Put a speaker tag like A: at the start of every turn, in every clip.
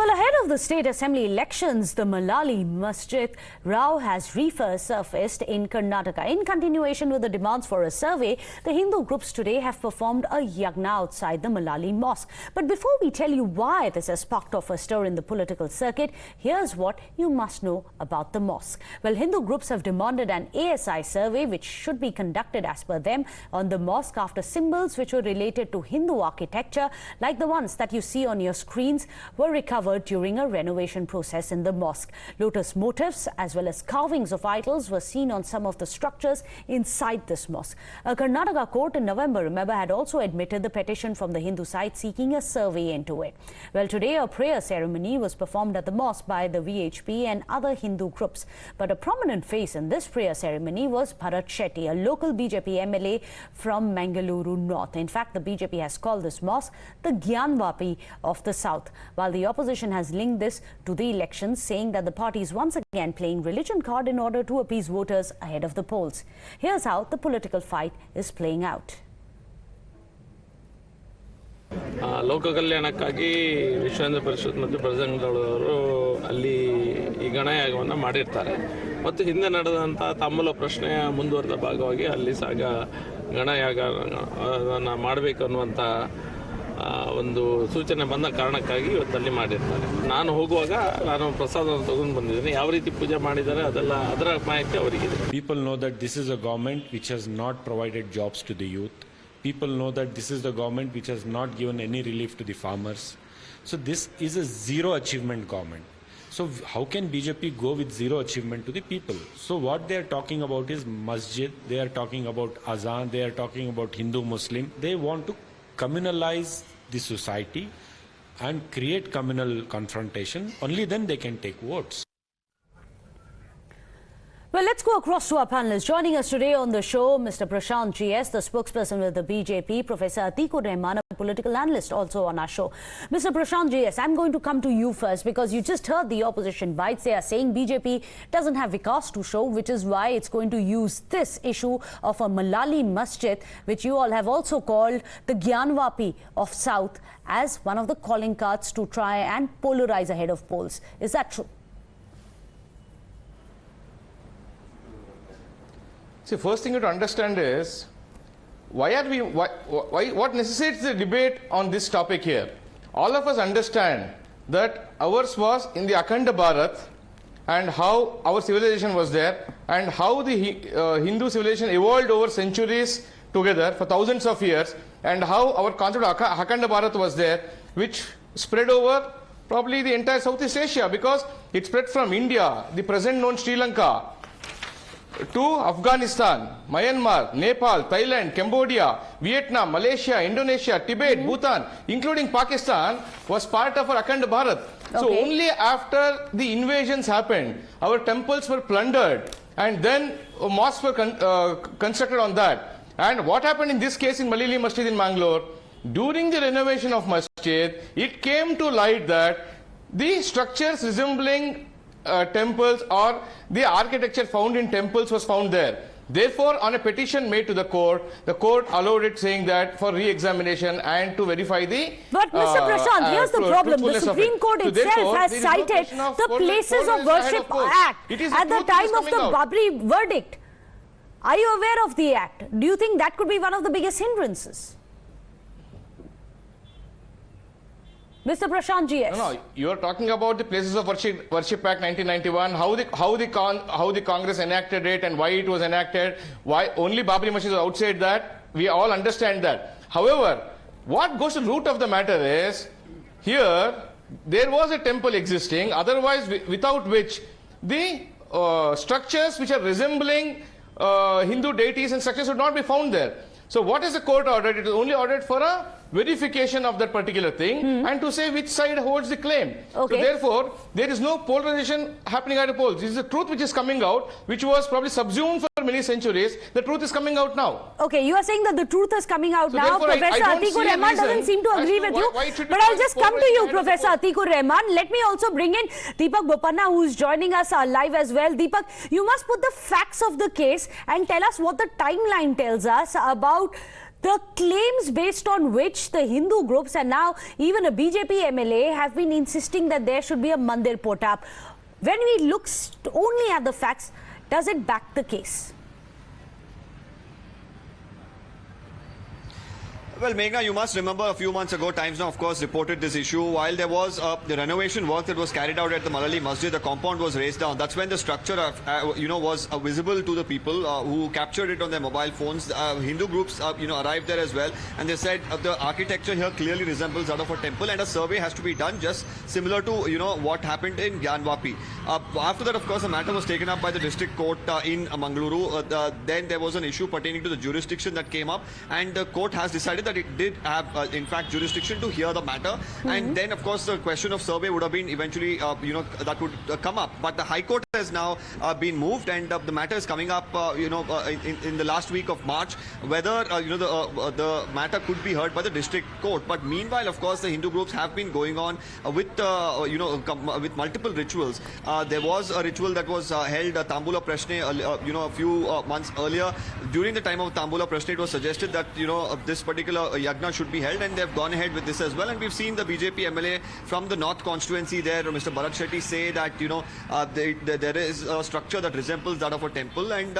A: Well, ahead of the state assembly elections, the Malali Masjid row has resurfaced in Karnataka. In continuation with the demands for a survey, the Hindu groups today have performed a yagna outside the Malali mosque. But before we tell you why this has sparked off a stir in the political circuit, here's what you must know about the mosque. Well, Hindu groups have demanded an ASI survey which should be conducted as per them on the mosque after symbols which were related to Hindu architecture, like the ones that you see on your screens, were recovered during a renovation process in the mosque. Lotus motifs as well as carvings of idols were seen on some of the structures inside this mosque. A Karnataka court in November, remember, had also admitted the petition from the Hindu side seeking a survey into it. Well, today a prayer ceremony was performed at the mosque by the VHP and other Hindu groups. But a prominent face in this prayer ceremony was Bharat Shetty, a local BJP MLA from Mangaluru North. In fact, the BJP has called this mosque the Gyanvapi of the South, while the opposition has linked this to the elections, saying that the party is once again playing religion card in order to appease voters ahead of the polls. Here's how the political fight is playing out.
B: ಲೋಕ ಕಲ್ಯಾಣಕ್ಕಾಗಿ ವಿಶ್ವ ಹಿಂದೂ ಪರಿಷತ್ ಮತ್ತು ಬಜರಂಗದಳವರು ಅಲ್ಲಿ ಈ ಗಣಯಾಗವನ್ನು ಮಾಡಿರ್ತಾರೆ ಮತ್ತು ಹಿಂದೆ ನಡೆದಂಥ ತಮ್ಮಲ ಪ್ರಶ್ನೆಯ ಮುಂದುವರೆದ ಭಾಗವಾಗಿ ಅಲ್ಲಿ ಸಾಗ ಗಣಯಾಗವನ್ನು ಮಾಡಬೇಕು ಅನ್ನುವಂಥ ಒಂದು ಸೂಚನೆ ಬಂದ ಕಾರಣಕ್ಕಾಗಿ ಇವತ್ತಲ್ಲಿ ಮಾಡಿರ್ತಾರೆ. ನಾನು ಹೋಗುವಾಗ ನಾನು ಪ್ರಸಾದವನ್ನು ತಗೊಂಡು ಬಂದಿದ್ದೇನೆ. ಯಾವ ರೀತಿ ಪೂಜೆ ಮಾಡಿದ್ದಾರೆ ಅದೆಲ್ಲ ಅದರ ಮಾಹಿತಿ ಅವರಿಗಿದೆ.
C: People know that this is a government which has not provided jobs to the youth. People know that this is the government which has not given any relief to the farmers. So this is a zero achievement government. So how can BJP go with zero achievement to the people? So what they are talking about is masjid, they are talking about azan, they are talking about Hindu Muslim. They want to communalize the society and create communal confrontation. Only then they can take votes.
A: Well, let's go across to our panelists. Joining us today on the show, Mr. Prashanth GS, the spokesperson with the BJP, Professor Atikur Rahman, a political analyst, also on our show. Mr. Prashanth GS, I'm going to come to you first because you just heard the opposition bites. They are saying BJP doesn't have vikas to show, which is why it's going to use this issue of a Malali Masjid, which you all have also called the Gyanvapi of South, as one of the calling cards to try and polarize ahead of polls. Is that true?
D: See, first thing you have to understand is what necessitates the debate on this topic here. All of us understand that ours was in the Akhanda Bharat and how our civilization was there and how the Hindu civilization evolved over centuries together for thousands of years, and how our concept of Akhanda Bharat was there, which spread over probably the entire Southeast Asia, because it spread from India, the present known Sri Lanka, to Afghanistan, Myanmar, Nepal, Thailand, Cambodia, Vietnam, Malaysia, Indonesia, Tibet, Bhutan, including Pakistan, was part of our Akhanda Bharat. Okay. So only after the invasions happened, our temples were plundered, and then mosques were constructed on that. And what happened in this case in Malali Masjid in Mangalore, during the renovation of Masjid, it came to light that the structures resembling temples or the architecture found in temples was found there. Therefore, on a petition made to the court allowed it, saying that for re-examination and to verify the...
A: But Mr. Prashanth, here's the problem. The Supreme Court itself has cited the Places of Worship Act at the time of the Babri verdict. Are you aware of the act? Do you think that could be one of the biggest hindrances? Mr. Prashanth GS.
D: No, you are talking about the Places of Worship Act 1991, how the Congress enacted it and why it was enacted, why only Babri Masjid was outside that. We all understand that. However, what goes to the root of the matter is, here there was a temple existing, otherwise without which the structures which are resembling Hindu deities and structures would not be found there. So what is the court ordered? It is only ordered for a verification of that particular thing and to say which side holds the claim. Okay. So therefore, there is no polarization happening at the polls. This is the truth which is coming out, which was probably subsumed for many centuries. The truth is coming out now.
A: Okay, you are saying that the truth is coming out now. Professor Atikur Rahman doesn't seem to agree with you. But I'll just come to you, Professor Atikur Rahman. Let me also bring in Deepak Bopanna, who is joining us live as well. Deepak, you must put the facts of the case and tell us what the timeline tells us about The claims based on which the Hindu groups and now even a BJP MLA have been insisting that there should be a mandir put up. When we look only at the facts, does it back the case?
E: Well, Megha, you must remember a few months ago, Times Now, of course, reported this issue. While there was the renovation work that was carried out at the Malali Masjid, the compound was raised down. That's when the structure, was visible to the people who captured it on their mobile phones. Hindu groups, arrived there as well, and they said the architecture here clearly resembles that of a temple, and a survey has to be done, just similar to what happened in Gyanvapi. After that, of course, the matter was taken up by the district court in Mangaluru. Then there was an issue pertaining to the jurisdiction that came up, and the court has decided that it did have, in fact, jurisdiction to hear the matter. And then, of course, the question of survey would have been eventually, that would come up. But the High Court has now been moved, and the matter is coming up, in the last week of March, whether, the matter could be heard by the district court. But meanwhile, of course, the Hindu groups have been going on with, with multiple rituals. There was a ritual that was held, Tambula Prashne, a few months earlier. During the time of Tambula Prashne, it was suggested that, this particular yagna should be held, and they've gone ahead with this as well. And we've seen the BJP MLA from the North constituency there, Mr. Bharat Shetty, say that, there is a structure that resembles that of a temple, and,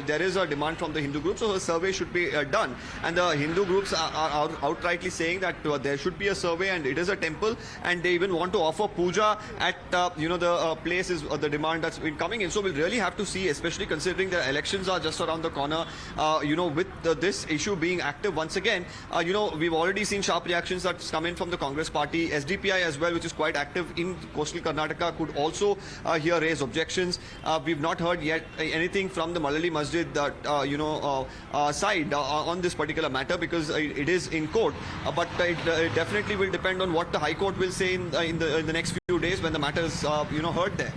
E: there is a demand from the Hindu groups, so a survey should be done. And the Hindu groups are outrightly saying that there should be a survey, and it is a temple, and they even want to offer puja at, the place is the demand that's been coming in. So we'll really have to see, especially considering the elections are just around the corner, with this issue being active once again. We've already seen sharp reactions that's come in from the Congress party. SDPI as well, which is quite active in coastal Karnataka, could also here raise objections. We've not heard yet anything from the Malali Masjid side on this particular matter, because it is in court. But it definitely will depend on what the High Court will say in the next few days when the matter is heard there.